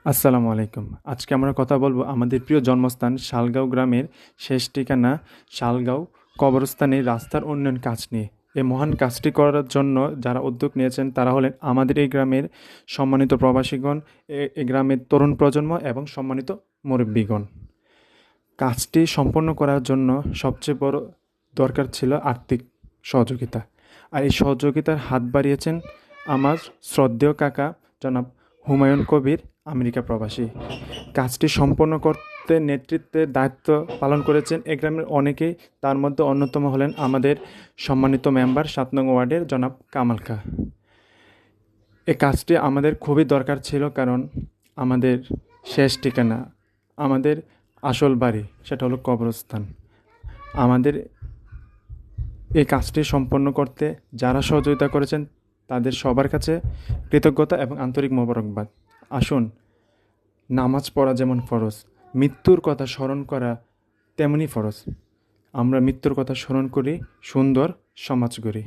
আসসালামু আলাইকুম। আজকে আমরা কথা বলবো আমাদের প্রিয় জন্মস্থান শালগাঁও গ্রামের শেষ ঠিকানা শালগাঁও কবরস্থানের রাস্তার উন্নয়ন কাজ নিয়ে। এই মহান কাজটি করার জন্য যারা উদ্যোগ নিয়েছেন তারা হলেন আমাদের এই গ্রামের সম্মানিত প্রবাসীগণ, এই গ্রামের তরুণ প্রজন্ম এবং সম্মানিত মুরব্বীগণ। কাজটি সম্পন্ন করার জন্য সবচেয়ে বড় দরকার ছিল আর্থিক সহযোগিতা। আর এই সহযোগিতার হাত বাড়িয়েছেন আমার শ্রদ্ধেয় কাকা জনাব হুমায়ুন কবির, আমেরিকা প্রবাসী। কাজটি সম্পন্ন করতে নেতৃত্বের দায়িত্ব পালন করেছেন এ গ্রামের অনেকেই, তার মধ্যে অন্যতম হলেন আমাদের সম্মানিত মেম্বার ৭ নং ওয়ার্ডের জনাব কামাল খা। এই কাজটি আমাদের খুবই দরকার ছিল, কারণ আমাদের শেষ ঠিকানা, আমাদের আসল বাড়ি সেটা হলো কবরস্থান। আমাদের এই কাজটি সম্পন্ন করতে যারা সহযোগিতা করেছেন তাদের সবার কাছে কৃতজ্ঞতা এবং আন্তরিক মোবারকবাদ। আসুন, নামাজ পড়া যেমন ফরজ, মৃত্যুর কথা স্মরণ করা তেমনি ফরজ। আমরা মৃত্যুর কথা স্মরণ করি, সুন্দর সমাজ গড়ি।